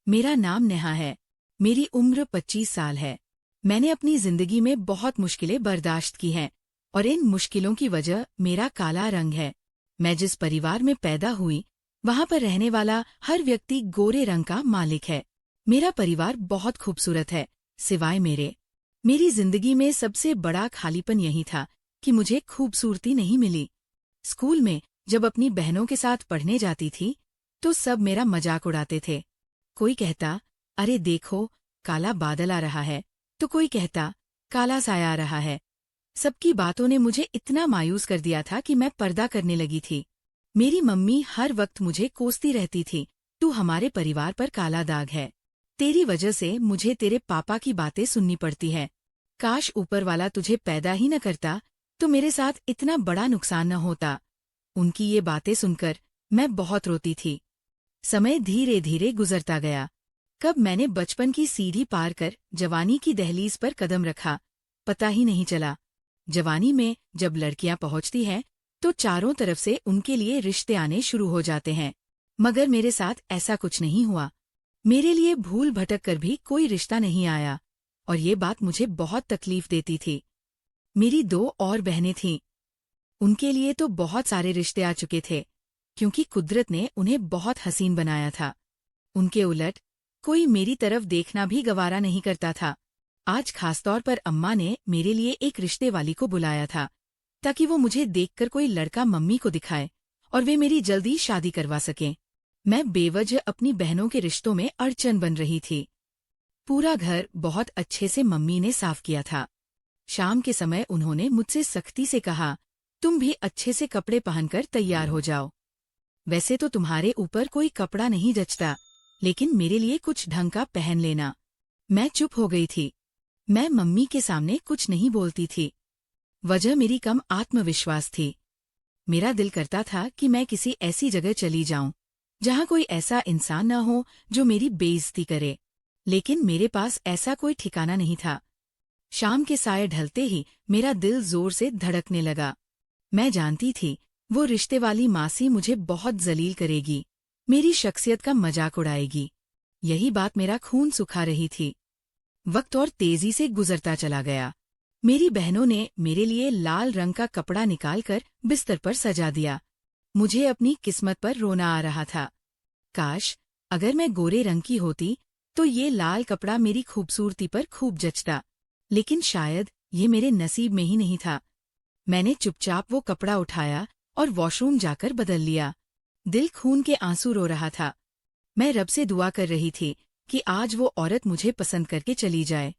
मेरा नाम नेहा है। मेरी उम्र 25 साल है। मैंने अपनी जिंदगी में बहुत मुश्किलें बर्दाश्त की हैं और इन मुश्किलों की वजह मेरा काला रंग है। मैं जिस परिवार में पैदा हुई वहां पर रहने वाला हर व्यक्ति गोरे रंग का मालिक है। मेरा परिवार बहुत खूबसूरत है सिवाय मेरी जिंदगी में सबसे बड़ा खालीपन यही था कि मुझे खूबसूरती नहीं मिली। स्कूल में जब अपनी बहनों के साथ पढ़ने जाती थी तो सब मेरा मजाक उड़ाते थे। कोई कहता, अरे देखो काला बादल आ रहा है, तो कोई कहता काला साया आ रहा है। सबकी बातों ने मुझे इतना मायूस कर दिया था कि मैं पर्दा करने लगी थी। मेरी मम्मी हर वक्त मुझे कोसती रहती थी, तू हमारे परिवार पर काला दाग है, तेरी वजह से मुझे तेरे पापा की बातें सुननी पड़ती है। काश ऊपर वाला तुझे पैदा ही न करता तो मेरे साथ इतना बड़ा नुकसान न होता। उनकी ये बातें सुनकर मैं बहुत रोती थी। समय धीरे धीरे गुजरता गया। कब मैंने बचपन की सीढ़ी पार कर जवानी की दहलीज पर कदम रखा, पता ही नहीं चला। जवानी में जब लड़कियां पहुंचती हैं तो चारों तरफ से उनके लिए रिश्ते आने शुरू हो जाते हैं, मगर मेरे साथ ऐसा कुछ नहीं हुआ। मेरे लिए भूल भटक कर भी कोई रिश्ता नहीं आया और ये बात मुझे बहुत तकलीफ देती थी। मेरी 2 और बहनें थीं। उनके लिए तो बहुत सारे रिश्ते आ चुके थे क्योंकि कुदरत ने उन्हें बहुत हसीन बनाया था। उनके उलट कोई मेरी तरफ देखना भी गवारा नहीं करता था। आज खासतौर पर अम्मा ने मेरे लिए एक रिश्ते वाली को बुलाया था ताकि वो मुझे देखकर कोई लड़का मम्मी को दिखाए और वे मेरी जल्दी शादी करवा सकें। मैं बेवजह अपनी बहनों के रिश्तों में अड़चन बन रही थी। पूरा घर बहुत अच्छे से मम्मी ने साफ किया था। शाम के समय उन्होंने मुझसे सख्ती से कहा, तुम भी अच्छे से कपड़े पहनकर तैयार हो जाओ। वैसे तो तुम्हारे ऊपर कोई कपड़ा नहीं जचता, लेकिन मेरे लिए कुछ ढंग का पहन लेना। मैं चुप हो गई थी। मैं मम्मी के सामने कुछ नहीं बोलती थी। वजह मेरी कम आत्मविश्वास थी। मेरा दिल करता था कि मैं किसी ऐसी जगह चली जाऊं जहां कोई ऐसा इंसान न हो जो मेरी बेइज्जती करे, लेकिन मेरे पास ऐसा कोई ठिकाना नहीं था। शाम के साये ढलते ही मेरा दिल जोर से धड़कने लगा। मैं जानती थी वो रिश्ते वाली मासी मुझे बहुत जलील करेगी, मेरी शख्सियत का मजाक उड़ाएगी। यही बात मेरा खून सुखा रही थी। वक्त और तेजी से गुजरता चला गया। मेरी बहनों ने मेरे लिए लाल रंग का कपड़ा निकालकर बिस्तर पर सजा दिया। मुझे अपनी किस्मत पर रोना आ रहा था। काश अगर मैं गोरे रंग की होती तो ये लाल कपड़ा मेरी खूबसूरती पर खूब जचता, लेकिन शायद ये मेरे नसीब में ही नहीं था। मैंने चुपचाप वो कपड़ा उठाया और वॉशरूम जाकर बदल लिया। दिल खून के आंसू रो रहा था। मैं रब से दुआ कर रही थी कि आज वो औरत मुझे पसंद करके चली जाए,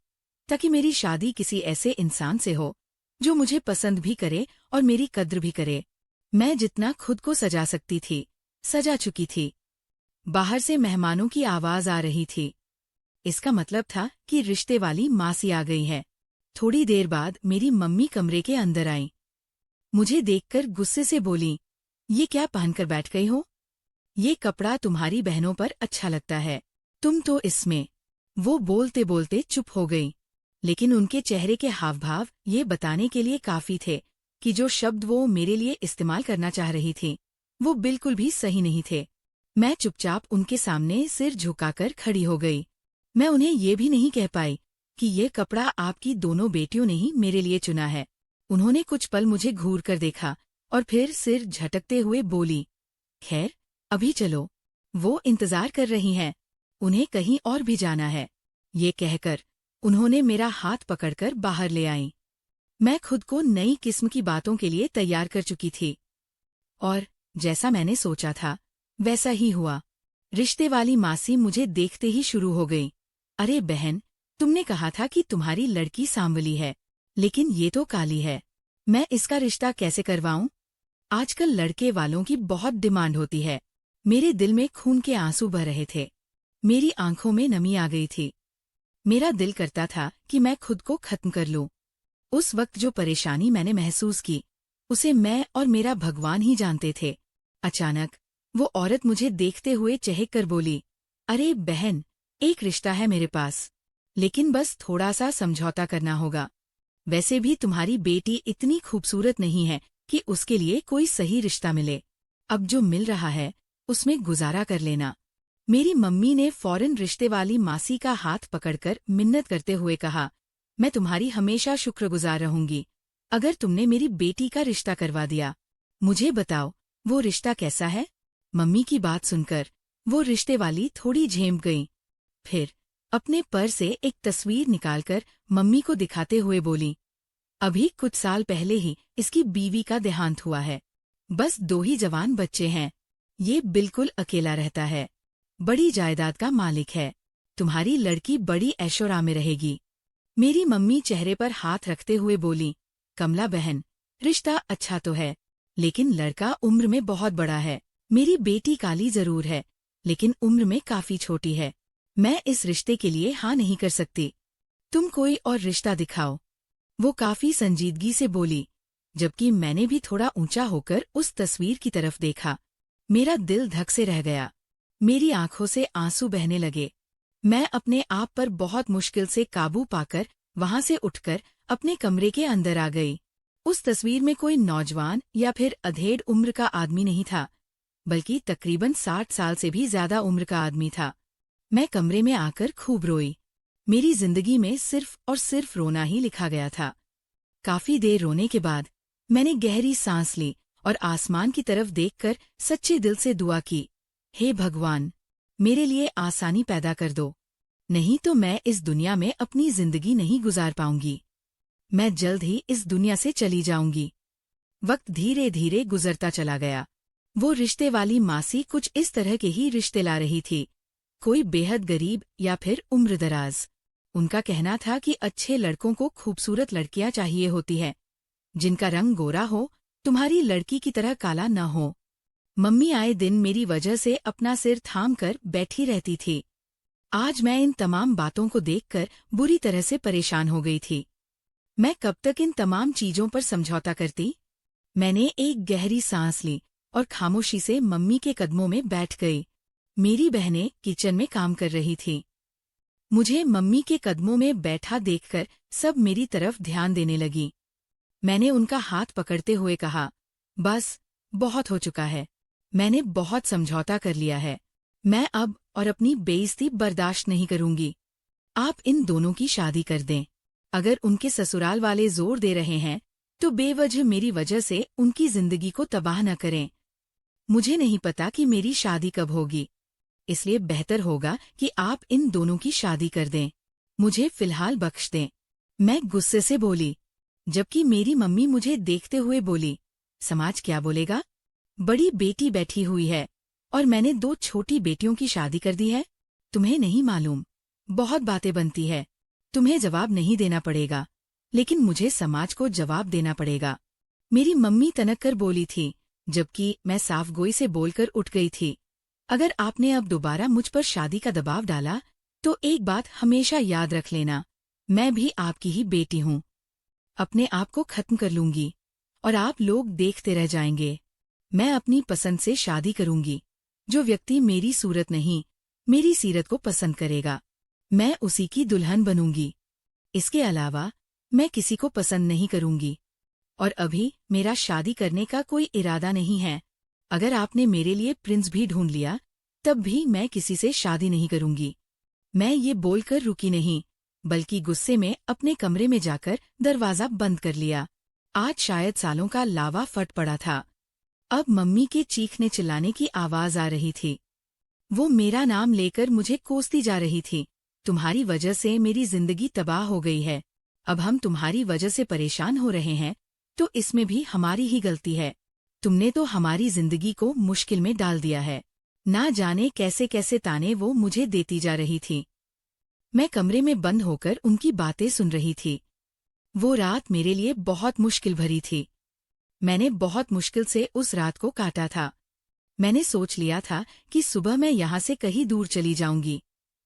ताकि मेरी शादी किसी ऐसे इंसान से हो जो मुझे पसंद भी करे और मेरी कद्र भी करे। मैं जितना खुद को सजा सकती थी सजा चुकी थी। बाहर से मेहमानों की आवाज आ रही थी। इसका मतलब था कि रिश्ते वाली मासी आ गई है। थोड़ी देर बाद मेरी मम्मी कमरे के अंदर आई। मुझे देखकर गुस्से से बोली, ये क्या पहनकर बैठ गई हो? ये कपड़ा तुम्हारी बहनों पर अच्छा लगता है, तुम तो इसमें। वो बोलते बोलते चुप हो गई, लेकिन उनके चेहरे के हाव भाव ये बताने के लिए काफी थे कि जो शब्द वो मेरे लिए इस्तेमाल करना चाह रही थी वो बिल्कुल भी सही नहीं थे। मैं चुपचाप उनके सामने सिर झुकाकर खड़ी हो गई। मैं उन्हें ये भी नहीं कह पाई कि ये कपड़ा आपकी दोनों बेटियों ने ही मेरे लिए चुना है। उन्होंने कुछ पल मुझे घूर कर देखा और फिर सिर झटकते हुए बोली, खैर अभी चलो, वो इंतजार कर रही हैं, उन्हें कहीं और भी जाना है। ये कहकर उन्होंने मेरा हाथ पकड़कर बाहर ले आईं। मैं खुद को नई किस्म की बातों के लिए तैयार कर चुकी थी और जैसा मैंने सोचा था वैसा ही हुआ। रिश्ते वाली मासी मुझे देखते ही शुरू हो गई। अरे बहन, तुमने कहा था कि तुम्हारी लड़की सांवली है, लेकिन ये तो काली है। मैं इसका रिश्ता कैसे करवाऊं? आजकल लड़के वालों की बहुत डिमांड होती है। मेरे दिल में खून के आंसू बह रहे थे। मेरी आंखों में नमी आ गई थी। मेरा दिल करता था कि मैं खुद को खत्म कर लूं। उस वक्त जो परेशानी मैंने महसूस की उसे मैं और मेरा भगवान ही जानते थे। अचानक वो औरत मुझे देखते हुए चहक कर बोली, अरे बहन, एक रिश्ता है मेरे पास, लेकिन बस थोड़ा सा समझौता करना होगा। वैसे भी तुम्हारी बेटी इतनी खूबसूरत नहीं है कि उसके लिए कोई सही रिश्ता मिले। अब जो मिल रहा है उसमें गुजारा कर लेना। मेरी मम्मी ने फौरन रिश्ते वाली मासी का हाथ पकड़कर मिन्नत करते हुए कहा, मैं तुम्हारी हमेशा शुक्रगुजार रहूंगी अगर तुमने मेरी बेटी का रिश्ता करवा दिया। मुझे बताओ, वो रिश्ता कैसा है? मम्मी की बात सुनकर वो रिश्ते वाली थोड़ी झेम गई। फिर अपने पर्स से एक तस्वीर निकालकर मम्मी को दिखाते हुए बोली, अभी कुछ साल पहले ही इसकी बीवी का देहांत हुआ है। बस 2 ही जवान बच्चे हैं। ये बिल्कुल अकेला रहता है। बड़ी जायदाद का मालिक है। तुम्हारी लड़की बड़ी ऐशोआराम में रहेगी। मेरी मम्मी चेहरे पर हाथ रखते हुए बोली, कमला बहन, रिश्ता अच्छा तो है, लेकिन लड़का उम्र में बहुत बड़ा है। मेरी बेटी काली जरूर है, लेकिन उम्र में काफी छोटी है। मैं इस रिश्ते के लिए हाँ नहीं कर सकती। तुम कोई और रिश्ता दिखाओ। वो काफी संजीदगी से बोली, जबकि मैंने भी थोड़ा ऊंचा होकर उस तस्वीर की तरफ देखा। मेरा दिल धक से रह गया। मेरी आंखों से आंसू बहने लगे। मैं अपने आप पर बहुत मुश्किल से काबू पाकर वहां से उठकर अपने कमरे के अंदर आ गई। उस तस्वीर में कोई नौजवान या फिर अधेड़ उम्र का आदमी नहीं था, बल्कि तकरीबन 60 साल से भी ज्यादा उम्र का आदमी था। मैं कमरे में आकर खूब रोई। मेरी जिंदगी में सिर्फ और सिर्फ रोना ही लिखा गया था। काफी देर रोने के बाद मैंने गहरी सांस ली और आसमान की तरफ देखकर सच्चे दिल से दुआ की, हे भगवान, मेरे लिए आसानी पैदा कर दो, नहीं तो मैं इस दुनिया में अपनी जिंदगी नहीं गुजार पाऊंगी। मैं जल्द ही इस दुनिया से चली जाऊंगी। वक्त धीरे धीरे गुजरता चला गया। वो रिश्ते वाली मासी कुछ इस तरह के ही रिश्ते ला रही थी, कोई बेहद गरीब या फिर उम्रदराज। उनका कहना था कि अच्छे लड़कों को खूबसूरत लड़कियां चाहिए होती है, जिनका रंग गोरा हो, तुम्हारी लड़की की तरह काला न हो। मम्मी आए दिन मेरी वजह से अपना सिर थाम कर बैठी रहती थी। आज मैं इन तमाम बातों को देखकर बुरी तरह से परेशान हो गई थी। मैं कब तक इन तमाम चीजों पर समझौता करती? मैंने एक गहरी सांस ली और खामोशी से मम्मी के कदमों में बैठ गई। मेरी बहनें किचन में काम कर रही थीं। मुझे मम्मी के कदमों में बैठा देखकर सब मेरी तरफ ध्यान देने लगी। मैंने उनका हाथ पकड़ते हुए कहा, बस, बहुत हो चुका है। मैंने बहुत समझौता कर लिया है। मैं अब और अपनी बेइज्जती बर्दाश्त नहीं करूंगी। आप इन दोनों की शादी कर दें। अगर उनके ससुराल वाले जोर दे रहे हैं, तो बेवजह मेरी वजह से उनकी जिंदगी को तबाह न करें। मुझे नहीं पता कि मेरी शादी कब होगी, इसलिए बेहतर होगा कि आप इन दोनों की शादी कर दें। मुझे फिलहाल बख्श दें। मैं गुस्से से बोली, जबकि मेरी मम्मी मुझे देखते हुए बोली, समाज क्या बोलेगा? बड़ी बेटी बैठी हुई है और मैंने 2 छोटी बेटियों की शादी कर दी है। तुम्हें नहीं मालूम, बहुत बातें बनती है। तुम्हें जवाब नहीं देना पड़ेगा, लेकिन मुझे समाज को जवाब देना पड़ेगा। मेरी मम्मी तनक कर बोली थी, जबकि मैं साफ गोई से बोलकर उठ गई थी। अगर आपने अब दोबारा मुझ पर शादी का दबाव डाला, तो एक बात हमेशा याद रख लेना, मैं भी आपकी ही बेटी हूँ। अपने आप को खत्म कर लूंगी और आप लोग देखते रह जाएंगे। मैं अपनी पसंद से शादी करूंगी। जो व्यक्ति मेरी सूरत नहीं, मेरी सीरत को पसंद करेगा, मैं उसी की दुल्हन बनूंगी। इसके अलावा मैं किसी को पसंद नहीं करूंगी। और अभी मेरा शादी करने का कोई इरादा नहीं है। अगर आपने मेरे लिए प्रिंस भी ढूंढ लिया, तब भी मैं किसी से शादी नहीं करूंगी। मैं ये बोलकर रुकी नहीं, बल्कि गुस्से में अपने कमरे में जाकर दरवाजा बंद कर लिया। आज शायद सालों का लावा फट पड़ा था। अब मम्मी के चीखने चिल्लाने की आवाज आ रही थी। वो मेरा नाम लेकर मुझे कोसती जा रही थी। तुम्हारी वजह से मेरी जिंदगी तबाह हो गई है। अब हम तुम्हारी वजह से परेशान हो रहे हैं, तो इसमें भी हमारी ही गलती है। तुमने तो हमारी जिंदगी को मुश्किल में डाल दिया है। ना जाने कैसे कैसे ताने वो मुझे देती जा रही थी। मैं कमरे में बंद होकर उनकी बातें सुन रही थी। वो रात मेरे लिए बहुत मुश्किल भरी थी। मैंने बहुत मुश्किल से उस रात को काटा था। मैंने सोच लिया था कि सुबह मैं यहाँ से कहीं दूर चली जाऊंगी,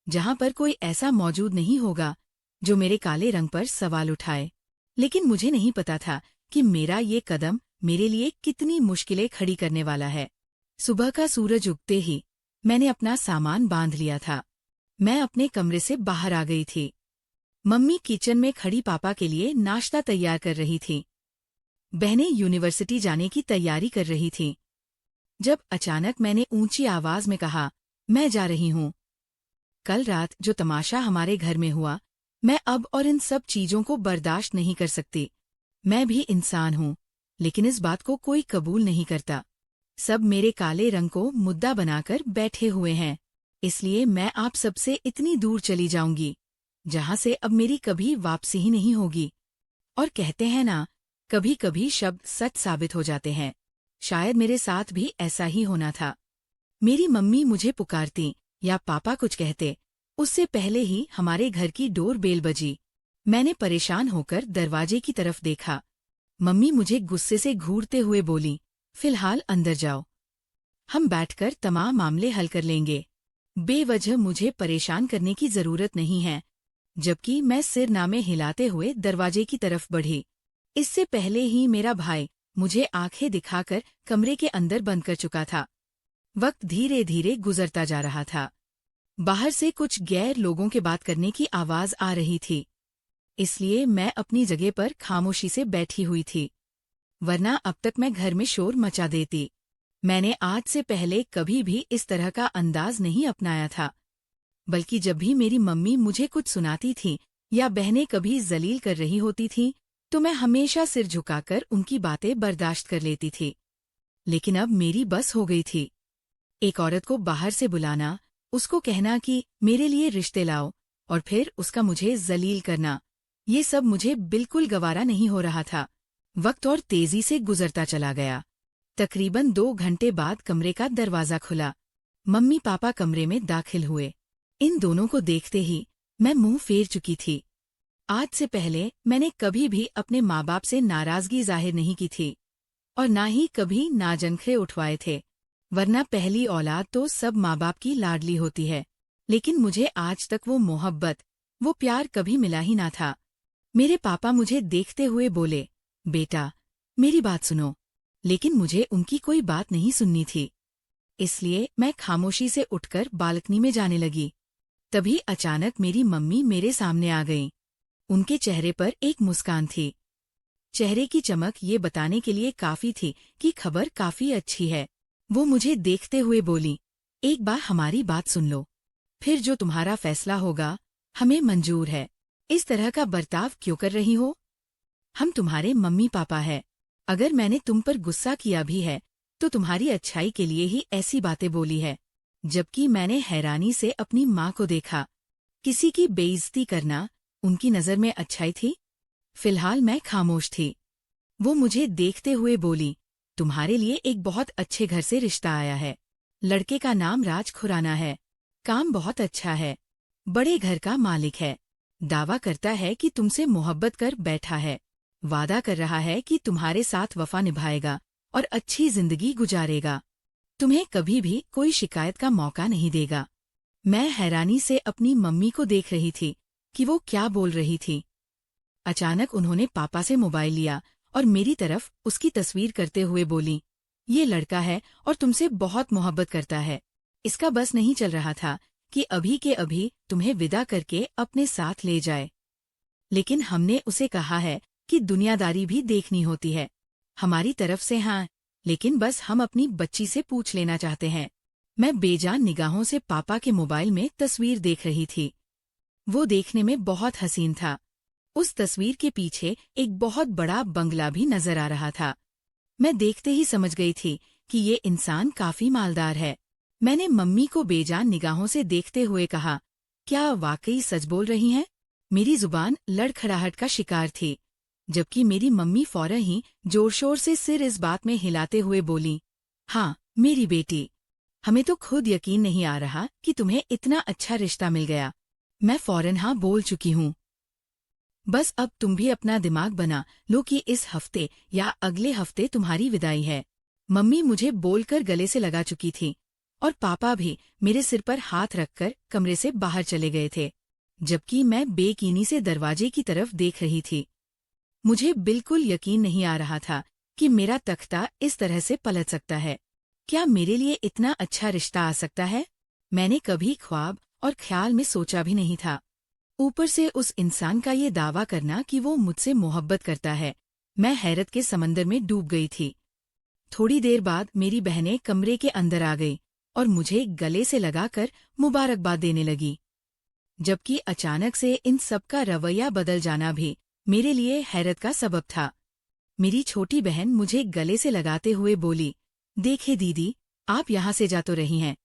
जहाँ पर कोई ऐसा मौजूद नहीं होगा जो मेरे काले रंग पर सवाल उठाए। लेकिन मुझे नहीं पता था कि मेरा ये कदम मेरे लिए कितनी मुश्किलें खड़ी करने वाला है। सुबह का सूरज उगते ही मैंने अपना सामान बांध लिया था। मैं अपने कमरे से बाहर आ गई थी। मम्मी किचन में खड़ी पापा के लिए नाश्ता तैयार कर रही थी। बहनें यूनिवर्सिटी जाने की तैयारी कर रही थीं। जब अचानक मैंने ऊंची आवाज में कहा, मैं जा रही हूँ। कल रात जो तमाशा हमारे घर में हुआ, मैं अब और इन सब चीजों को बर्दाश्त नहीं कर सकती। मैं भी इंसान हूँ, लेकिन इस बात को कोई कबूल नहीं करता। सब मेरे काले रंग को मुद्दा बनाकर बैठे हुए हैं, इसलिए मैं आप सबसे इतनी दूर चली जाऊंगी, जहां से अब मेरी कभी वापसी ही नहीं होगी। और कहते हैं ना, कभी कभी शब्द सच साबित हो जाते हैं। शायद मेरे साथ भी ऐसा ही होना था। मेरी मम्मी मुझे पुकारती या पापा कुछ कहते, उससे पहले ही हमारे घर की डोर बेल बजी। मैंने परेशान होकर दरवाजे की तरफ देखा। मम्मी मुझे गुस्से से घूरते हुए बोली, फिलहाल अंदर जाओ, हम बैठकर तमाम मामले हल कर लेंगे। बेवजह मुझे परेशान करने की जरूरत नहीं है। जबकि मैं सिरनामे हिलाते हुए दरवाजे की तरफ बढ़ी। इससे पहले ही मेरा भाई मुझे आंखें दिखाकर कमरे के अंदर बंद कर चुका था। वक्त धीरे धीरे गुजरता जा रहा था। बाहर से कुछ गैर लोगों के बात करने की आवाज आ रही थी, इसलिए मैं अपनी जगह पर खामोशी से बैठी हुई थी, वरना अब तक मैं घर में शोर मचा देती। मैंने आज से पहले कभी भी इस तरह का अंदाज नहीं अपनाया था, बल्कि जब भी मेरी मम्मी मुझे कुछ सुनाती थी या बहनें कभी जलील कर रही होती थीं, तो मैं हमेशा सिर झुकाकर उनकी बातें बर्दाश्त कर लेती थी। लेकिन अब मेरी बस हो गई थी। एक औरत को बाहर से बुलाना, उसको कहना कि मेरे लिए रिश्ते लाओ, और फिर उसका मुझे जलील करना, ये सब मुझे बिल्कुल गवारा नहीं हो रहा था। वक्त और तेजी से गुजरता चला गया। तकरीबन 2 घंटे बाद कमरे का दरवाजा खुला। मम्मी पापा कमरे में दाखिल हुए। इन दोनों को देखते ही मैं मुंह फेर चुकी थी। आज से पहले मैंने कभी भी अपने माँ बाप से नाराजगी जाहिर नहीं की थी, और ना ही कभी नाजनखे उठवाए थे, वरना पहली औलाद तो सब माँ बाप की लाडली होती है। लेकिन मुझे आज तक वो मोहब्बत, वो प्यार कभी मिला ही ना था। मेरे पापा मुझे देखते हुए बोले, बेटा मेरी बात सुनो। लेकिन मुझे उनकी कोई बात नहीं सुननी थी, इसलिए मैं खामोशी से उठकर बालकनी में जाने लगी। तभी अचानक मेरी मम्मी मेरे सामने आ गईं। उनके चेहरे पर एक मुस्कान थी। चेहरे की चमक ये बताने के लिए काफी थी कि खबर काफी अच्छी है। वो मुझे देखते हुए बोली, एक बार हमारी बात सुन लो, फिर जो तुम्हारा फैसला होगा हमें मंजूर है। इस तरह का बर्ताव क्यों कर रही हो? हम तुम्हारे मम्मी पापा हैं। अगर मैंने तुम पर गुस्सा किया भी है तो तुम्हारी अच्छाई के लिए ही ऐसी बातें बोली है। जबकि मैंने हैरानी से अपनी माँ को देखा। किसी की बेइज्जती करना उनकी नजर में अच्छाई थी? फिलहाल मैं खामोश थी। वो मुझे देखते हुए बोली, तुम्हारे लिए एक बहुत अच्छे घर से रिश्ता आया है। लड़के का नाम राज खुराना है। काम बहुत अच्छा है, बड़े घर का मालिक है। दावा करता है कि तुमसे मोहब्बत कर बैठा है। वादा कर रहा है कि तुम्हारे साथ वफा निभाएगा और अच्छी जिंदगी गुजारेगा। तुम्हें कभी भी कोई शिकायत का मौका नहीं देगा। मैं हैरानी से अपनी मम्मी को देख रही थी कि वो क्या बोल रही थी। अचानक उन्होंने पापा से मोबाइल लिया और मेरी तरफ उसकी तस्वीर करते हुए बोली, ये लड़का है और तुमसे बहुत मोहब्बत करता है। इसका बस नहीं चल रहा था कि अभी के अभी तुम्हें विदा करके अपने साथ ले जाए। लेकिन हमने उसे कहा है कि दुनियादारी भी देखनी होती है। हमारी तरफ से हाँ, लेकिन बस हम अपनी बच्ची से पूछ लेना चाहते हैं। मैं बेजान निगाहों से पापा के मोबाइल में तस्वीर देख रही थी। वो देखने में बहुत हसीन था। उस तस्वीर के पीछे एक बहुत बड़ा बंगला भी नजर आ रहा था। मैं देखते ही समझ गई थी कि ये इंसान काफी मालदार है। मैंने मम्मी को बेजान निगाहों से देखते हुए कहा, क्या वाकई सच बोल रही हैं? मेरी जुबान लड़खड़ाहट का शिकार थी, जबकि मेरी मम्मी फौरन ही जोर शोर से सिर इस बात में हिलाते हुए बोली, हाँ मेरी बेटी, हमें तो खुद यकीन नहीं आ रहा कि तुम्हें इतना अच्छा रिश्ता मिल गया। मैं फौरन हाँ बोल चुकी हूँ। बस अब तुम भी अपना दिमाग बना लो कि इस हफ्ते या अगले हफ्ते तुम्हारी विदाई है। मम्मी मुझे बोलकर गले से लगा चुकी थी और पापा भी मेरे सिर पर हाथ रखकर कमरे से बाहर चले गए थे, जबकि मैं बेकीनी से दरवाजे की तरफ देख रही थी। मुझे बिल्कुल यकीन नहीं आ रहा था कि मेरा तख्ता इस तरह से पलट सकता है। क्या मेरे लिए इतना अच्छा रिश्ता आ सकता है? मैंने कभी ख्वाब और ख्याल में सोचा भी नहीं था। ऊपर से उस इंसान का ये दावा करना कि वो मुझसे मोहब्बत करता है। मैं हैरत के समंदर में डूब गई थी। थोड़ी देर बाद मेरी बहनें कमरे के अंदर आ गई और मुझे गले से लगाकर मुबारकबाद देने लगी। जबकि अचानक से इन सब का रवैया बदल जाना भी मेरे लिए हैरत का सबब था। मेरी छोटी बहन मुझे गले से लगाते हुए बोली, "देखे दीदी, आप यहाँ से जा तो रही हैं,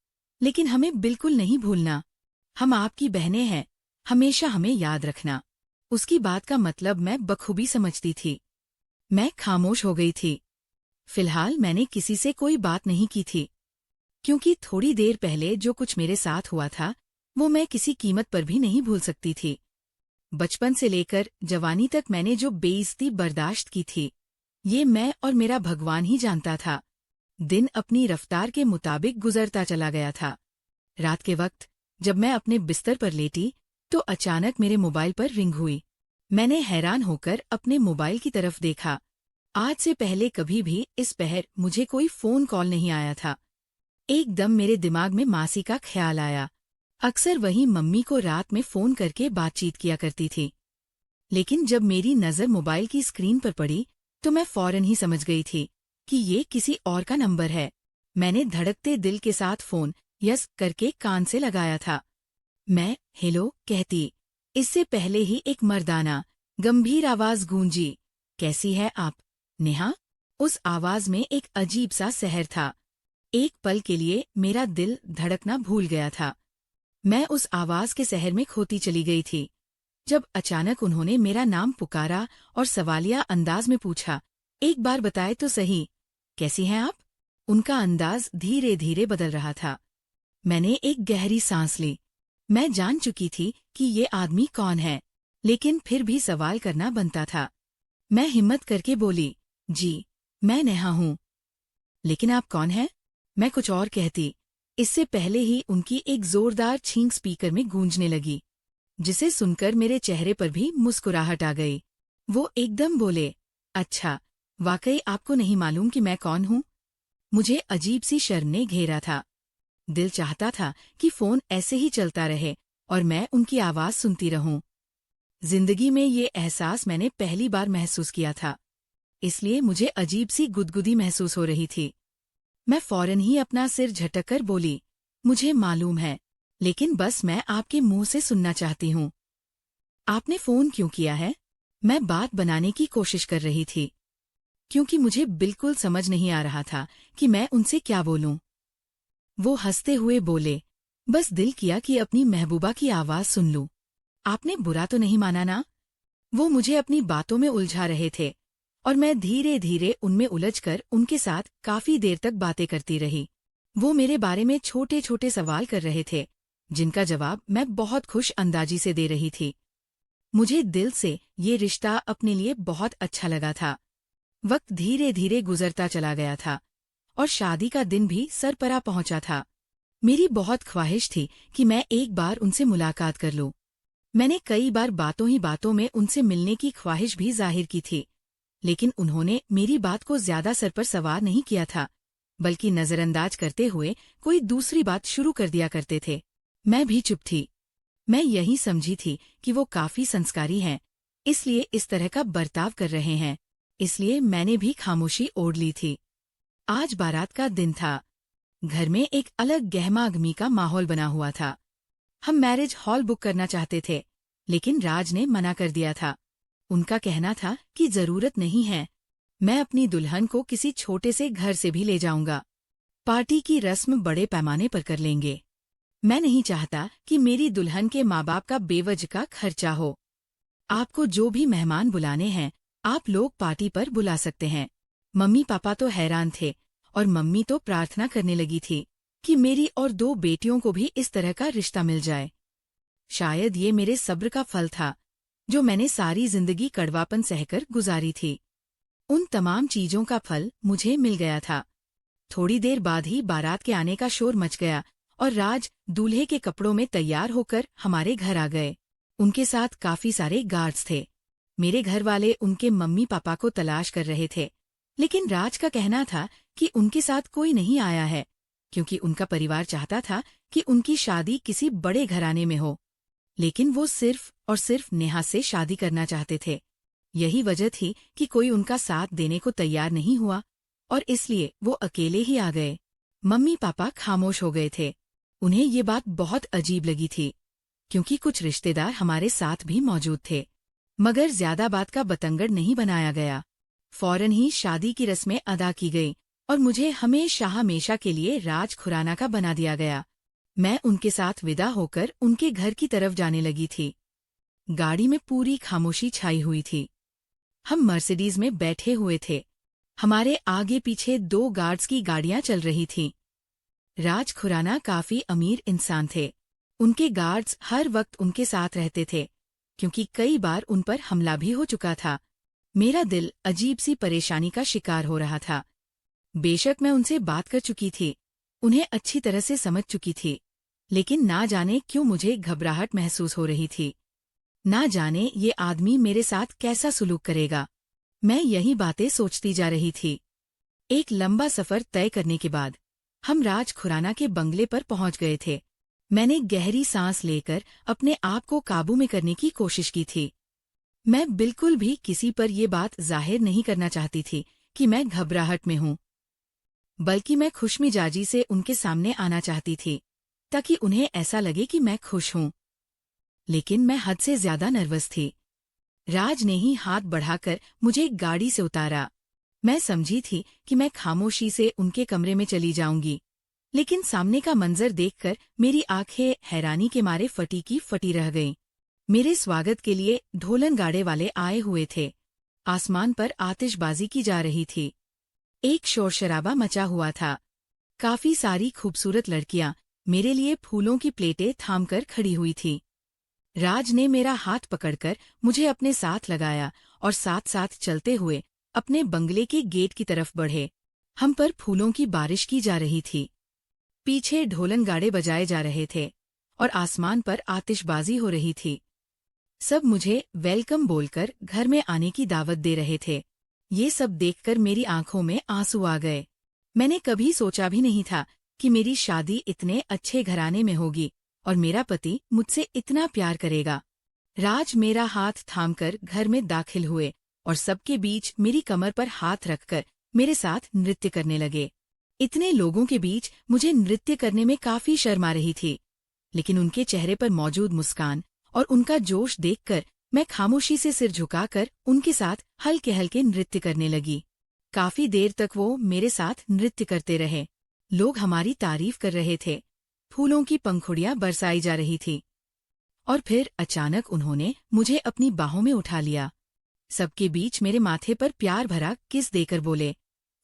लेकिन हमें बिल्कुल नहीं भूलना। हम आपकी बहनें हैं, हमेशा हमें याद रखना।" उसकी बात का मतलब मैं बखूबी समझती थी। मैं खामोश हो गई थी। फिलहाल मैंने किसी से कोई बात नहीं की थी, क्योंकि थोड़ी देर पहले जो कुछ मेरे साथ हुआ था वो मैं किसी कीमत पर भी नहीं भूल सकती थी। बचपन से लेकर जवानी तक मैंने जो बेइज्जती बर्दाश्त की थी, ये मैं और मेरा भगवान ही जानता था। दिन अपनी रफ्तार के मुताबिक गुजरता चला गया था। रात के वक्त जब मैं अपने बिस्तर पर लेटी तो अचानक मेरे मोबाइल पर रिंग हुई। मैंने हैरान होकर अपने मोबाइल की तरफ देखा। आज से पहले कभी भी इस पहर मुझे कोई फोन कॉल नहीं आया था। एकदम मेरे दिमाग में मासी का ख्याल आया। अक्सर वही मम्मी को रात में फोन करके बातचीत किया करती थी। लेकिन जब मेरी नज़र मोबाइल की स्क्रीन पर पड़ी तो मैं फौरन ही समझ गई थी कि ये किसी और का नंबर है। मैंने धड़कते दिल के साथ फोन यस करके कान से लगाया था। मैं हेलो कहती, इससे पहले ही एक मर्दाना गंभीर आवाज गूंजी, "कैसी है आप, नेहा?" उस आवाज में एक अजीब सा सहर था। एक पल के लिए मेरा दिल धड़कना भूल गया था। मैं उस आवाज के सहर में खोती चली गई थी, जब अचानक उन्होंने मेरा नाम पुकारा और सवालिया अंदाज में पूछा, "एक बार बताए तो सही, कैसी हैं आप?" उनका अंदाज धीरे धीरे बदल रहा था। मैंने एक गहरी सांस ली। मैं जान चुकी थी कि ये आदमी कौन है, लेकिन फिर भी सवाल करना बनता था। मैं हिम्मत करके बोली, "जी, मैं नेहा हूँ।" "लेकिन आप कौन हैं?" मैं कुछ और कहती, इससे पहले ही उनकी एक जोरदार छींक स्पीकर में गूंजने लगी, जिसे सुनकर मेरे चेहरे पर भी मुस्कुराहट आ गई। वो एकदम बोले, "अच्छा, वाकई आपको नहीं मालूम कि मैं कौन हूँ?" मुझे अजीब सी शर्म ने घेरा था। दिल चाहता था कि फोन ऐसे ही चलता रहे और मैं उनकी आवाज सुनती रहूं। जिंदगी में ये एहसास मैंने पहली बार महसूस किया था, इसलिए मुझे अजीब सी गुदगुदी महसूस हो रही थी। मैं फौरन ही अपना सिर झटककर बोली, "मुझे मालूम है, लेकिन बस मैं आपके मुंह से सुनना चाहती हूँ। आपने फोन क्यों किया है?" मैं बात बनाने की कोशिश कर रही थी, क्योंकि मुझे बिल्कुल समझ नहीं आ रहा था कि मैं उनसे क्या बोलूं। वो हंसते हुए बोले, "बस दिल किया कि अपनी महबूबा की आवाज सुन लूं। आपने बुरा तो नहीं माना ना?" वो मुझे अपनी बातों में उलझा रहे थे और मैं धीरे धीरे उनमें उलझकर उनके साथ काफी देर तक बातें करती रही। वो मेरे बारे में छोटे छोटे सवाल कर रहे थे, जिनका जवाब मैं बहुत खुश अंदाजी से दे रही थी। मुझे दिल से ये रिश्ता अपने लिए बहुत अच्छा लगा था। वक्त धीरे धीरे गुजरता चला गया था और शादी का दिन भी सरपरा पहुंचा था। मेरी बहुत ख्वाहिश थी कि मैं एक बार उनसे मुलाकात कर लूं। मैंने कई बार बातों ही बातों में उनसे मिलने की ख्वाहिश भी जाहिर की थी, लेकिन उन्होंने मेरी बात को ज्यादा सर पर सवार नहीं किया था, बल्कि नजरअंदाज करते हुए कोई दूसरी बात शुरू कर दिया करते थे। मैं भी चुप थी। मैं यही समझी थी कि वो काफी संस्कारी हैं, इसलिए इस तरह का बर्ताव कर रहे हैं, इसलिए मैंने भी खामोशी ओढ़ ली थी। आज बारात का दिन था। घर में एक अलग गहमागमी का माहौल बना हुआ था। हम मैरिज हॉल बुक करना चाहते थे, लेकिन राज ने मना कर दिया था। उनका कहना था कि जरूरत नहीं है, मैं अपनी दुल्हन को किसी छोटे से घर से भी ले जाऊंगा। पार्टी की रस्म बड़े पैमाने पर कर लेंगे। मैं नहीं चाहता कि मेरी दुल्हन के माँ बाप का बेवजह का खर्चा हो। आपको जो भी मेहमान बुलाने हैं, आप लोग पार्टी पर बुला सकते हैं। मम्मी पापा तो हैरान थे और मम्मी तो प्रार्थना करने लगी थी कि मेरी और 2 बेटियों को भी इस तरह का रिश्ता मिल जाए। शायद ये मेरे सब्र का फल था, जो मैंने सारी जिंदगी कड़वापन सहकर गुजारी थी। उन तमाम चीजों का फल मुझे मिल गया था। थोड़ी देर बाद ही बारात के आने का शोर मच गया और राज दूल्हे के कपड़ों में तैयार होकर हमारे घर आ गए। उनके साथ काफी सारे गार्ड्स थे। मेरे घर वाले उनके मम्मी पापा को तलाश कर रहे थे, लेकिन राज का कहना था कि उनके साथ कोई नहीं आया है, क्योंकि उनका परिवार चाहता था कि उनकी शादी किसी बड़े घराने में हो। लेकिन वो सिर्फ और सिर्फ नेहा से शादी करना चाहते थे। यही वजह थी कि कोई उनका साथ देने को तैयार नहीं हुआ और इसलिए वो अकेले ही आ गए। मम्मी पापा खामोश हो गए थे। उन्हें ये बात बहुत अजीब लगी थी, क्योंकि कुछ रिश्तेदार हमारे साथ भी मौजूद थे। मगर ज्यादा बात का बतंगड़ नहीं बनाया गया। फौरन ही शादी की रस्में अदा की गई और मुझे हमेशा हमेशा के लिए राज खुराना का बना दिया गया। मैं उनके साथ विदा होकर उनके घर की तरफ जाने लगी थी। गाड़ी में पूरी खामोशी छाई हुई थी। हम मर्सिडीज में बैठे हुए थे। हमारे आगे पीछे 2 गार्ड्स की गाड़ियां चल रही थीं। राज खुराना काफी अमीर इंसान थे। उनके गार्ड्स हर वक्त उनके साथ रहते थे, क्योंकि कई बार उन पर हमला भी हो चुका था। मेरा दिल अजीब सी परेशानी का शिकार हो रहा था। बेशक मैं उनसे बात कर चुकी थी, उन्हें अच्छी तरह से समझ चुकी थी, लेकिन ना जाने क्यों मुझे घबराहट महसूस हो रही थी। ना जाने ये आदमी मेरे साथ कैसा सुलूक करेगा। मैं यही बातें सोचती जा रही थी। एक लंबा सफर तय करने के बाद हम राज खुराना के बंगले पर पहुंच गए थे। मैंने गहरी सांस लेकर अपने आप को काबू में करने की कोशिश की थी। मैं बिल्कुल भी किसी पर ये बात जाहिर नहीं करना चाहती थी कि मैं घबराहट में हूँ, बल्कि मैं खुशमिजाजी से उनके सामने आना चाहती थी, ताकि उन्हें ऐसा लगे कि मैं खुश हूँ। लेकिन मैं हद से ज्यादा नर्वस थी। राज ने ही हाथ बढ़ाकर मुझे गाड़ी से उतारा। मैं समझी थी कि मैं खामोशी से उनके कमरे में चली जाऊंगी, लेकिन सामने का मंजर देखकर मेरी आंखें हैरानी के मारे फटी की फटी रह गईं। मेरे स्वागत के लिए ढोलन गाड़े वाले आए हुए थे। आसमान पर आतिशबाजी की जा रही थी। एक शोर शराबा मचा हुआ था। काफी सारी खूबसूरत लड़कियां मेरे लिए फूलों की प्लेटें थामकर खड़ी हुई थी। राज ने मेरा हाथ पकड़कर मुझे अपने साथ लगाया और साथ साथ चलते हुए अपने बंगले के गेट की तरफ बढ़े। हम पर फूलों की बारिश की जा रही थी। पीछे ढोलन गाड़े बजाए जा रहे थे और आसमान पर आतिशबाजी हो रही थी। सब मुझे वेलकम बोलकर घर में आने की दावत दे रहे थे। ये सब देखकर मेरी आंखों में आंसू आ गए। मैंने कभी सोचा भी नहीं था कि मेरी शादी इतने अच्छे घराने में होगी और मेरा पति मुझसे इतना प्यार करेगा। राज मेरा हाथ थामकर घर में दाखिल हुए और सबके बीच मेरी कमर पर हाथ रखकर मेरे साथ नृत्य करने लगे। इतने लोगों के बीच मुझे नृत्य करने में काफी शर्म आ रही थी, लेकिन उनके चेहरे पर मौजूद मुस्कान और उनका जोश देखकर मैं खामोशी से सिर झुकाकर उनके साथ हल्के हल्के नृत्य करने लगी। काफी देर तक वो मेरे साथ नृत्य करते रहे। लोग हमारी तारीफ कर रहे थे। फूलों की पंखुड़ियां बरसाई जा रही थी। और फिर अचानक उन्होंने मुझे अपनी बाहों में उठा लिया। सबके बीच मेरे माथे पर प्यार भरा किस देकर बोले,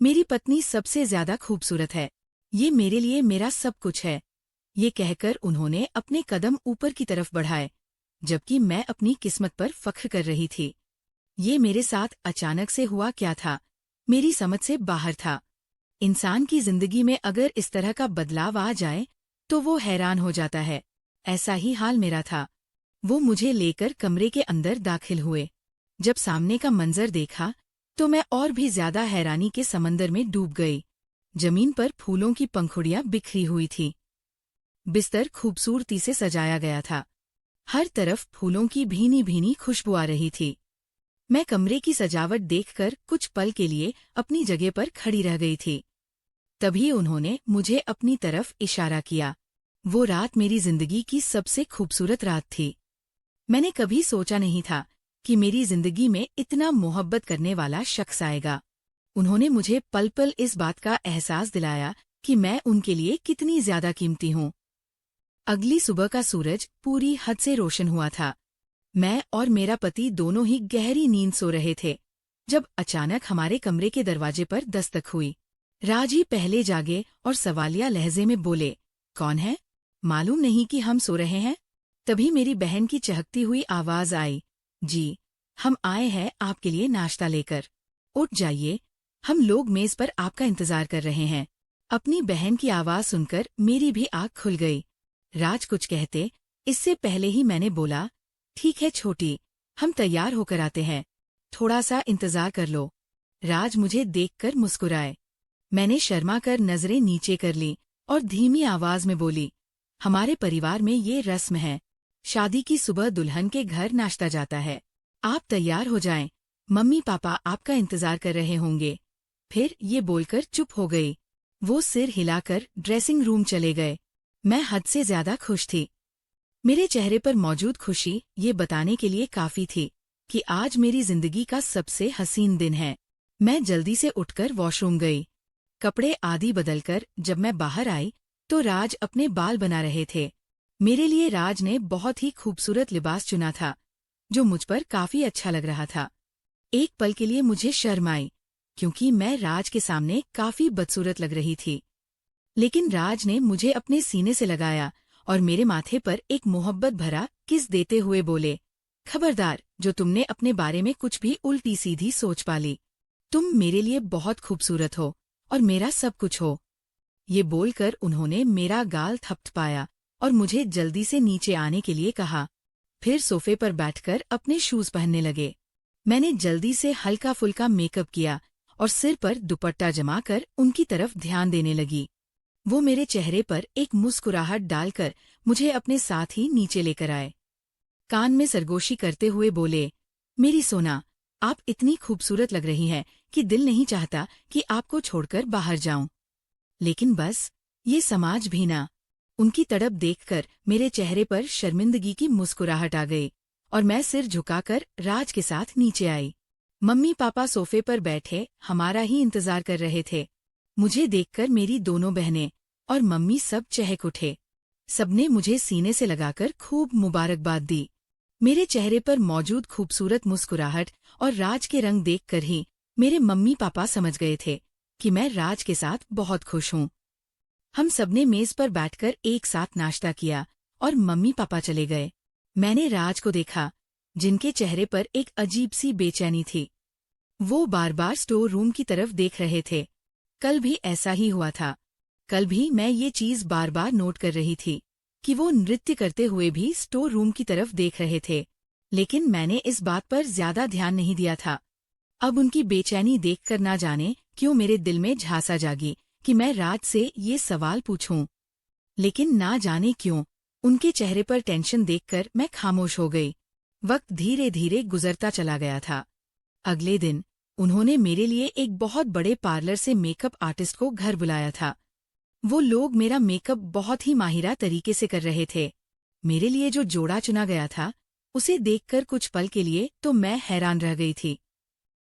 मेरी पत्नी सबसे ज्यादा खूबसूरत है। ये मेरे लिए मेरा सब कुछ है। ये कहकर उन्होंने अपने कदम ऊपर की तरफ बढ़ाए, जबकि मैं अपनी किस्मत पर फख्र कर रही थी। ये मेरे साथ अचानक से हुआ क्या था, मेरी समझ से बाहर था। इंसान की जिंदगी में अगर इस तरह का बदलाव आ जाए तो वो हैरान हो जाता है। ऐसा ही हाल मेरा था। वो मुझे लेकर कमरे के अंदर दाखिल हुए। जब सामने का मंजर देखा तो मैं और भी ज्यादा हैरानी के समंदर में डूब गई। जमीन पर फूलों की पंखुड़ियां बिखरी हुई थी। बिस्तर खूबसूरती से सजाया गया था। हर तरफ फूलों की भीनी भीनी खुशबू आ रही थी। मैं कमरे की सजावट देखकर कुछ पल के लिए अपनी जगह पर खड़ी रह गई थी। तभी उन्होंने मुझे अपनी तरफ इशारा किया। वो रात मेरी जिंदगी की सबसे खूबसूरत रात थी। मैंने कभी सोचा नहीं था कि मेरी जिंदगी में इतना मोहब्बत करने वाला शख्स आएगा। उन्होंने मुझे पल पल इस बात का एहसास दिलाया कि मैं उनके लिए कितनी ज्यादा कीमती हूँ। अगली सुबह का सूरज पूरी हद से रोशन हुआ था। मैं और मेरा पति दोनों ही गहरी नींद सो रहे थे, जब अचानक हमारे कमरे के दरवाजे पर दस्तक हुई। राज ही पहले जागे और सवालिया लहजे में बोले, कौन है? मालूम नहीं कि हम सो रहे हैं। तभी मेरी बहन की चहकती हुई आवाज आई, जी, हम आए हैं आपके लिए नाश्ता लेकर। उठ जाइए, हम लोग मेज पर आपका इंतजार कर रहे हैं। अपनी बहन की आवाज सुनकर मेरी भी आँख खुल गई। राज कुछ कहते इससे पहले ही मैंने बोला, ठीक है छोटी, हम तैयार होकर आते हैं, थोड़ा सा इंतजार कर लो। राज मुझे देखकर मुस्कुराए। मैंने शर्मा कर नजरें नीचे कर ली और धीमी आवाज में बोली, हमारे परिवार में ये रस्म है, शादी की सुबह दुल्हन के घर नाश्ता जाता है। आप तैयार हो जाएं, मम्मी पापा आपका इंतजार कर रहे होंगे। फिर ये बोलकर चुप हो गई। वो सिर हिलाकर ड्रेसिंग रूम चले गए। मैं हद से ज्यादा खुश थी। मेरे चेहरे पर मौजूद खुशी ये बताने के लिए काफी थी कि आज मेरी जिंदगी का सबसे हसीन दिन है। मैं जल्दी से उठकर वॉशरूम गई। कपड़े आदि बदलकर जब मैं बाहर आई तो राज अपने बाल बना रहे थे। मेरे लिए राज ने बहुत ही खूबसूरत लिबास चुना था जो मुझ पर काफी अच्छा लग रहा था। एक पल के लिए मुझे शर्म आई क्योंकि मैं राज के सामने काफी बदसूरत लग रही थी। लेकिन राज ने मुझे अपने सीने से लगाया और मेरे माथे पर एक मोहब्बत भरा किस देते हुए बोले, खबरदार जो तुमने अपने बारे में कुछ भी उल्टी सीधी सोच पाली। तुम मेरे लिए बहुत खूबसूरत हो और मेरा सब कुछ हो। ये बोलकर उन्होंने मेरा गाल थपथपाया और मुझे जल्दी से नीचे आने के लिए कहा। फिर सोफे पर बैठकर अपने शूज पहनने लगे। मैंने जल्दी से हल्का फुल्का मेकअप किया और सिर पर दुपट्टा जमाकर उनकी तरफ ध्यान देने लगी। वो मेरे चेहरे पर एक मुस्कुराहट डालकर मुझे अपने साथ ही नीचे लेकर आए। कान में सरगोशी करते हुए बोले, मेरी सोना, आप इतनी खूबसूरत लग रही हैं कि दिल नहीं चाहता कि आपको छोड़कर बाहर जाऊं। लेकिन बस ये समाज भी ना। उनकी तड़प देखकर मेरे चेहरे पर शर्मिंदगी की मुस्कुराहट आ गई और मैं सिर झुकाकर राज के साथ नीचे आई। मम्मी पापा सोफे पर बैठे हमारा ही इंतजार कर रहे थे। मुझे देखकर मेरी दोनों बहनें और मम्मी सब चहक उठे। सबने मुझे सीने से लगाकर खूब मुबारकबाद दी। मेरे चेहरे पर मौजूद खूबसूरत मुस्कुराहट और राज के रंग देखकर ही मेरे मम्मी पापा समझ गए थे कि मैं राज के साथ बहुत खुश हूँ। हम सबने मेज पर बैठकर एक साथ नाश्ता किया और मम्मी पापा चले गए। मैंने राज को देखा जिनके चेहरे पर एक अजीब सी बेचैनी थी। वो बार बार स्टोर रूम की तरफ देख रहे थे। कल भी ऐसा ही हुआ था। कल भी मैं ये चीज बार बार नोट कर रही थी कि वो नृत्य करते हुए भी स्टोर रूम की तरफ देख रहे थे, लेकिन मैंने इस बात पर ज्यादा ध्यान नहीं दिया था। अब उनकी बेचैनी देखकर ना जाने क्यों मेरे दिल में झांसा जागी कि मैं राज से ये सवाल पूछूं। लेकिन ना जाने क्यों उनके चेहरे पर टेंशन देखकर मैं खामोश हो गई। वक्त धीरे धीरे गुजरता चला गया था। अगले दिन उन्होंने मेरे लिए एक बहुत बड़े पार्लर से मेकअप आर्टिस्ट को घर बुलाया था। वो लोग मेरा मेकअप बहुत ही माहिरा तरीके से कर रहे थे। मेरे लिए जो जोड़ा चुना गया था उसे देखकर कुछ पल के लिए तो मैं हैरान रह गई थी।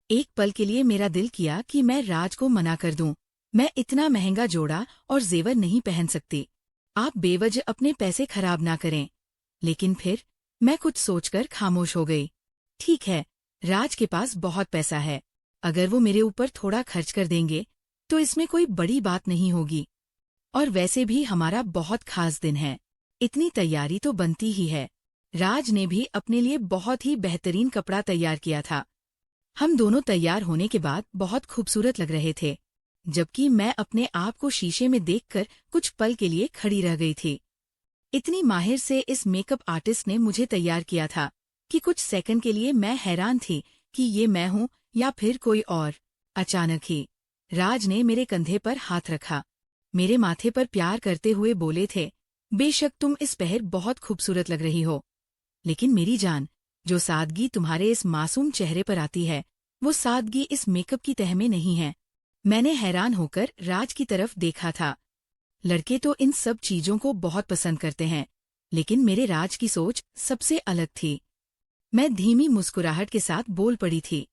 एक पल के लिए मेरा दिल किया कि मैं राज को मना कर दूं। मैं इतना महंगा जोड़ा और जेवर नहीं पहन सकती। आप बेवजह अपने पैसे खराब ना करें। लेकिन फिर मैं कुछ सोचकर खामोश हो गई। ठीक है, राज के पास बहुत पैसा है। अगर वो मेरे ऊपर थोड़ा खर्च कर देंगे तो इसमें कोई बड़ी बात नहीं होगी। और वैसे भी हमारा बहुत खास दिन है, इतनी तैयारी तो बनती ही है। राज ने भी अपने लिए बहुत ही बेहतरीन कपड़ा तैयार किया था। हम दोनों तैयार होने के बाद बहुत खूबसूरत लग रहे थे, जबकि मैं अपने आप को शीशे में देखकर कुछ पल के लिए खड़ी रह गई थी। इतनी माहिर से इस मेकअप आर्टिस्ट ने मुझे तैयार किया था कि कुछ सेकंड के लिए मैं हैरान थी कि ये मैं हूँ या फिर कोई और। अचानक ही राज ने मेरे कंधे पर हाथ रखा, मेरे माथे पर प्यार करते हुए बोले थे, बेशक तुम इस पहर बहुत खूबसूरत लग रही हो, लेकिन मेरी जान, जो सादगी तुम्हारे इस मासूम चेहरे पर आती है वो सादगी इस मेकअप की तह में नहीं है। मैंने हैरान होकर राज की तरफ देखा था। लड़के तो इन सब चीजों को बहुत पसंद करते हैं, लेकिन मेरे राज की सोच सबसे अलग थी। मैं धीमी मुस्कुराहट के साथ बोल पड़ी थी,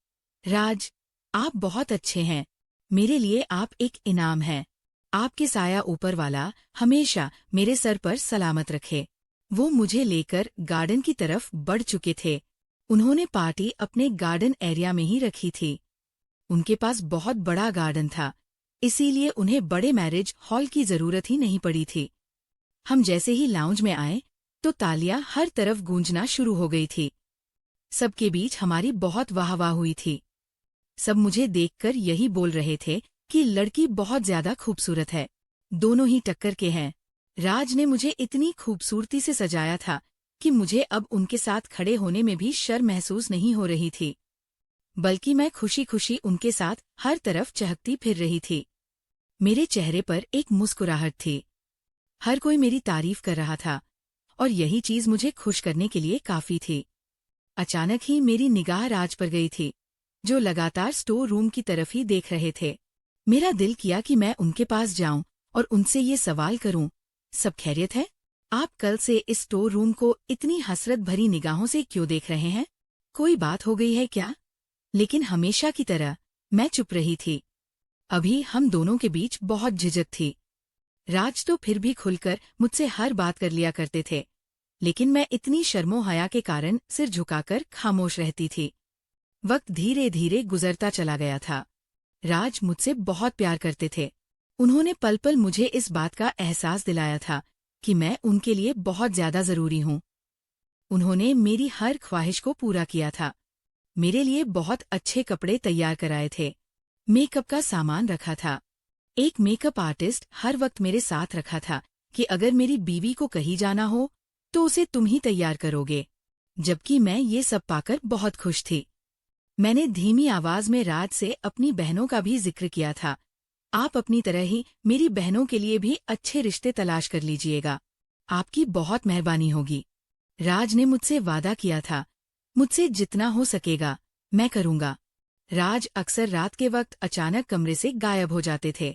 राज, आप बहुत अच्छे हैं। मेरे लिए आप एक इनाम हैं। आपके साया ऊपर वाला हमेशा मेरे सर पर सलामत रखे। वो मुझे लेकर गार्डन की तरफ बढ़ चुके थे। उन्होंने पार्टी अपने गार्डन एरिया में ही रखी थी। उनके पास बहुत बड़ा गार्डन था, इसीलिए उन्हें बड़े मैरिज हॉल की जरूरत ही नहीं पड़ी थी। हम जैसे ही लाउंज में आए तो तालियां हर तरफ गूंजना शुरू हो गई थी। सबके बीच हमारी बहुत वाहवाह हुई थी। सब मुझे देखकर यही बोल रहे थे कि लड़की बहुत ज्यादा खूबसूरत है। दोनों ही टक्कर के हैं। राज ने मुझे इतनी खूबसूरती से सजाया था कि मुझे अब उनके साथ खड़े होने में भी शर्म महसूस नहीं हो रही थी, बल्कि मैं खुशी खुशी उनके साथ हर तरफ चहकती फिर रही थी। मेरे चेहरे पर एक मुस्कुराहट थी। हर कोई मेरी तारीफ कर रहा था और यही चीज मुझे खुश करने के लिए काफी थी। अचानक ही मेरी निगाह राज पर गई थी, जो लगातार स्टोर रूम की तरफ ही देख रहे थे। मेरा दिल किया कि मैं उनके पास जाऊं और उनसे ये सवाल करूं, सब खैरियत है? आप कल से इस स्टोर रूम को इतनी हसरत भरी निगाहों से क्यों देख रहे हैं? कोई बात हो गई है क्या? लेकिन हमेशा की तरह मैं चुप रही थी। अभी हम दोनों के बीच बहुत झिझक थी। राज तो फिर भी खुलकर मुझसे हर बात कर लिया करते थे, लेकिन मैं इतनी शर्मो हया के कारण सिर झुकाकर खामोश रहती थी। वक्त धीरे धीरे गुजरता चला गया था। राज मुझसे बहुत प्यार करते थे। उन्होंने पल पल मुझे इस बात का एहसास दिलाया था कि मैं उनके लिए बहुत ज्यादा जरूरी हूँ। उन्होंने मेरी हर ख्वाहिश को पूरा किया था। मेरे लिए बहुत अच्छे कपड़े तैयार कराए थे, मेकअप का सामान रखा था। एक मेकअप आर्टिस्ट हर वक्त मेरे साथ रखा था कि अगर मेरी बीवी को कहीं जाना हो तो उसे तुम ही तैयार करोगे, जबकि मैं ये सब पाकर बहुत खुश थी। मैंने धीमी आवाज में राज से अपनी बहनों का भी जिक्र किया था। आप अपनी तरह ही मेरी बहनों के लिए भी अच्छे रिश्ते तलाश कर लीजिएगा, आपकी बहुत मेहरबानी होगी। राज ने मुझसे वादा किया था, मुझसे जितना हो सकेगा मैं करूंगा। राज अक्सर रात के वक्त अचानक कमरे से गायब हो जाते थे।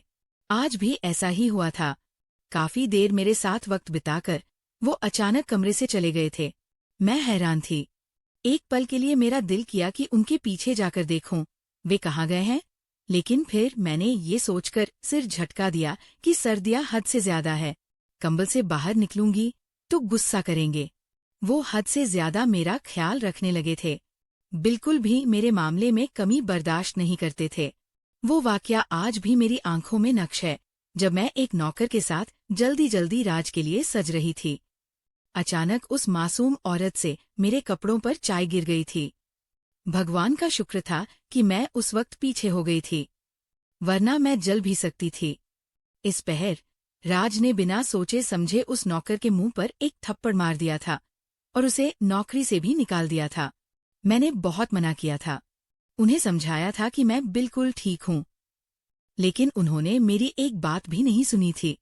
आज भी ऐसा ही हुआ था। काफी देर मेरे साथ वक्त बिताकर वो अचानक कमरे से चले गए थे। मैं हैरान थी। एक पल के लिए मेरा दिल किया कि उनके पीछे जाकर देखूं, वे कहाँ गए हैं। लेकिन फिर मैंने ये सोचकर सिर झटका दिया कि सर्दियां हद से ज्यादा है, कंबल से बाहर निकलूंगी तो गुस्सा करेंगे। वो हद से ज्यादा मेरा ख्याल रखने लगे थे, बिल्कुल भी मेरे मामले में कमी बर्दाश्त नहीं करते थे। वो वाकया आज भी मेरी आंखों में नक्श है, जब मैं एक नौकर के साथ जल्दी जल्दी राज के लिए सज रही थी। अचानक उस मासूम औरत से मेरे कपड़ों पर चाय गिर गई थी। भगवान का शुक्र था कि मैं उस वक्त पीछे हो गई थी, वरना मैं जल भी सकती थी। इस पहर राज ने बिना सोचे समझे उस नौकर के मुंह पर एक थप्पड़ मार दिया था और उसे नौकरी से भी निकाल दिया था। मैंने बहुत मना किया था, उन्हें समझाया था कि मैं बिल्कुल ठीक हूँ, लेकिन उन्होंने मेरी एक बात भी नहीं सुनी थी।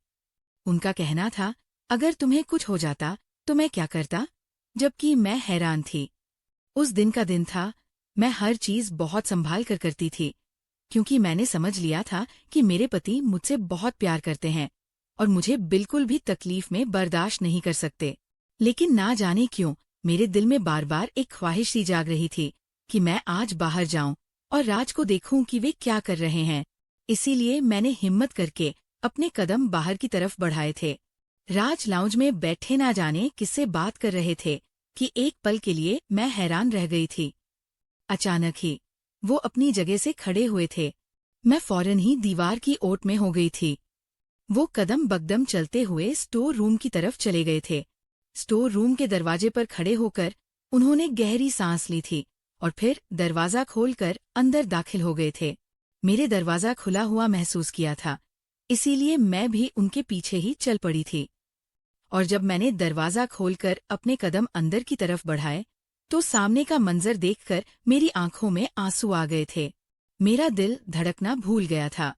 उनका कहना था, अगर तुम्हें कुछ हो जाता तो मैं क्या करता, जबकि मैं हैरान थी। उस दिन का दिन था। मैं हर चीज बहुत संभाल कर करती थी, क्योंकि मैंने समझ लिया था कि मेरे पति मुझसे बहुत प्यार करते हैं और मुझे बिल्कुल भी तकलीफ में बर्दाश्त नहीं कर सकते। लेकिन ना जाने क्यों मेरे दिल में बार बार एक ख्वाहिश सी जाग रही थी कि मैं आज बाहर जाऊं और राज को देखूं कि वे क्या कर रहे हैं। इसीलिए मैंने हिम्मत करके अपने कदम बाहर की तरफ बढ़ाए थे। राज लाउंज में बैठे ना जाने किससे बात कर रहे थे कि एक पल के लिए मैं हैरान रह गई थी। अचानक ही वो अपनी जगह से खड़े हुए थे। मैं फौरन ही दीवार की ओट में हो गई थी। वो कदम बकदम चलते हुए स्टोर रूम की तरफ चले गए थे। स्टोर रूम के दरवाजे पर खड़े होकर उन्होंने गहरी सांस ली थी और फिर दरवाजा खोलकर अंदर दाखिल हो गए थे। मेरे दरवाजा खुला हुआ महसूस किया था, इसीलिए मैं भी उनके पीछे ही चल पड़ी थी। और जब मैंने दरवाजा खोलकर अपने कदम अंदर की तरफ बढ़ाए तो सामने का मंजर देखकर मेरी आंखों में आंसू आ गए थे। मेरा दिल धड़कना भूल गया था।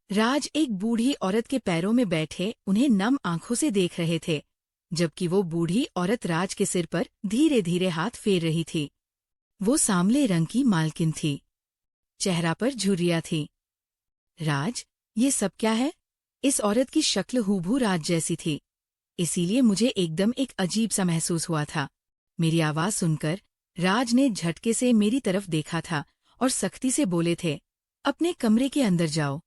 राज एक बूढ़ी औरत के पैरों में बैठे उन्हें नम आंखों से देख रहे थे, जबकि वो बूढ़ी औरत राज के सिर पर धीरे धीरे हाथ फेर रही थी। वो सांवले रंग की मालकिन थी, चेहरा पर झुर्रियां थी। राज, ये सब क्या है? इस औरत की शक्ल हूबहू राज जैसी थी, इसीलिए मुझे एकदम एक अजीब सा महसूस हुआ था। मेरी आवाज सुनकर राज ने झटके से मेरी तरफ देखा था और सख्ती से बोले थे, अपने कमरे के अंदर जाओ।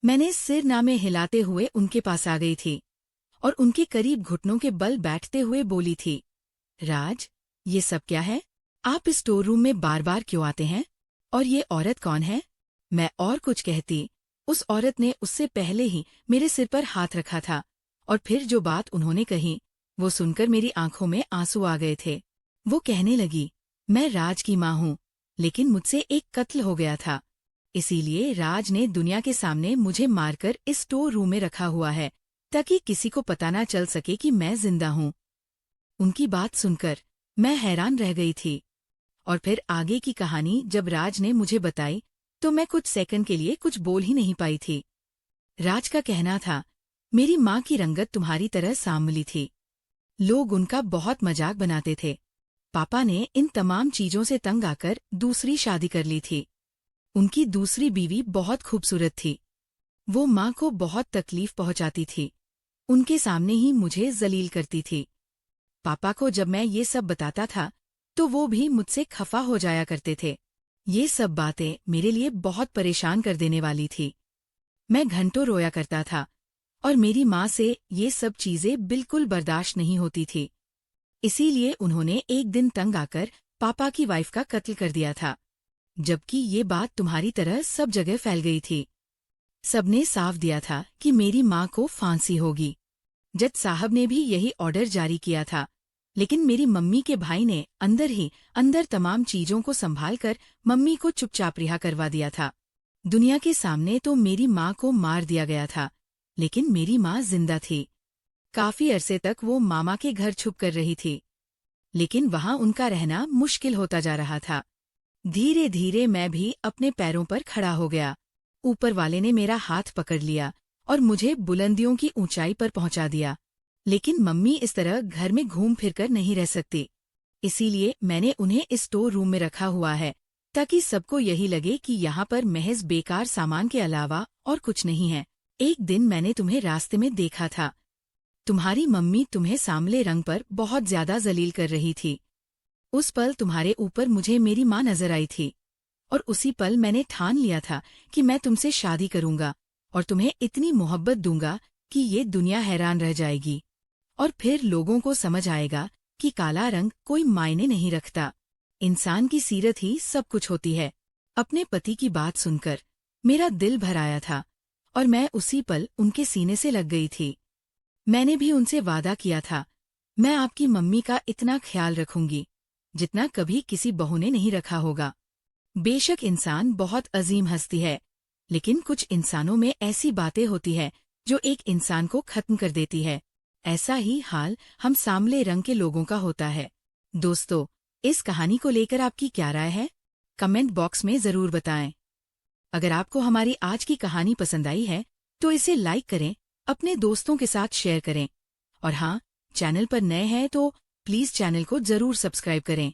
मैंने सिर नामे हिलाते हुए उनके पास आ गई थी और उनके करीब घुटनों के बल बैठते हुए बोली थी, राज, ये सब क्या है? आप इस स्टोर रूम में बार बार क्यों आते हैं? और ये औरत कौन है? मैं और कुछ कहती, उस औरत ने उससे पहले ही मेरे सिर पर हाथ रखा था और फिर जो बात उन्होंने कही वो सुनकर मेरी आंखों में आंसू आ गए थे। वो कहने लगी, मैं राज की माँ हूँ, लेकिन मुझसे एक कत्ल हो गया था, इसीलिए राज ने दुनिया के सामने मुझे मारकर इस स्टोर रूम में रखा हुआ है ताकि किसी को पता ना चल सके कि मैं जिंदा हूँ। उनकी बात सुनकर मैं हैरान रह गई थी और फिर आगे की कहानी जब राज ने मुझे बताई तो मैं कुछ सेकंड के लिए कुछ बोल ही नहीं पाई थी। राज का कहना था, मेरी माँ की रंगत तुम्हारी तरह सांवली थी। लोग उनका बहुत मजाक बनाते थे। पापा ने इन तमाम चीजों से तंग आकर दूसरी शादी कर ली थी। उनकी दूसरी बीवी बहुत खूबसूरत थी, वो माँ को बहुत तकलीफ पहुंचाती थी। उनके सामने ही मुझे जलील करती थी। पापा को जब मैं ये सब बताता था तो वो भी मुझसे खफा हो जाया करते थे। ये सब बातें मेरे लिए बहुत परेशान कर देने वाली थी। मैं घंटों रोया करता था और मेरी माँ से ये सब चीजें बिल्कुल बर्दाश्त नहीं होती थी। इसीलिए उन्होंने एक दिन तंग आकर पापा की वाइफ का कत्ल कर दिया था, जबकि ये बात तुम्हारी तरह सब जगह फैल गई थी। सबने साफ दिया था कि मेरी माँ को फांसी होगी। जज साहब ने भी यही ऑर्डर जारी किया था, लेकिन मेरी मम्मी के भाई ने अंदर ही अंदर तमाम चीजों को संभालकर मम्मी को चुपचाप रिहा करवा दिया था। दुनिया के सामने तो मेरी माँ को मार दिया गया था, लेकिन मेरी माँ जिंदा थी। काफी अरसे तक वो मामा के घर छुप कर रही थी, लेकिन वहां उनका रहना मुश्किल होता जा रहा था। धीरे धीरे मैं भी अपने पैरों पर खड़ा हो गया। ऊपर वाले ने मेरा हाथ पकड़ लिया और मुझे बुलंदियों की ऊंचाई पर पहुंचा दिया। लेकिन मम्मी इस तरह घर में घूम फिर कर नहीं रह सकती, इसीलिए मैंने उन्हें इस स्टोर रूम में रखा हुआ है, ताकि सबको यही लगे कि यहाँ पर महज बेकार सामान के अलावा और कुछ नहीं है। एक दिन मैंने तुम्हें रास्ते में देखा था। तुम्हारी मम्मी तुम्हें सांवले रंग पर बहुत ज्यादा जलील कर रही थी। उस पल तुम्हारे ऊपर मुझे मेरी माँ नजर आई थी, और उसी पल मैंने ठान लिया था कि मैं तुमसे शादी करूंगा और तुम्हें इतनी मोहब्बत दूंगा कि ये दुनिया हैरान रह जाएगी, और फिर लोगों को समझ आएगा कि काला रंग कोई मायने नहीं रखता। इंसान की सीरत ही सब कुछ होती है। अपने पति की बात सुनकर मेरा दिल भर आया था और मैं उसी पल उनके सीने से लग गई थी। मैंने भी उनसे वादा किया था, मैं आपकी मम्मी का इतना ख्याल रखूंगी जितना कभी किसी बहू ने नहीं रखा होगा। बेशक इंसान बहुत अजीम हस्ती है, लेकिन कुछ इंसानों में ऐसी बातें होती है जो एक इंसान को खत्म कर देती है। ऐसा ही हाल हम सांवले रंग के लोगों का होता है। दोस्तों, इस कहानी को लेकर आपकी क्या राय है? कमेंट बॉक्स में जरूर बताएं। अगर आपको हमारी आज की कहानी पसंद आई है तो इसे लाइक करें, अपने दोस्तों के साथ शेयर करें, और हाँ, चैनल पर नए हैं तो प्लीज चैनल को जरूर सब्सक्राइब करें।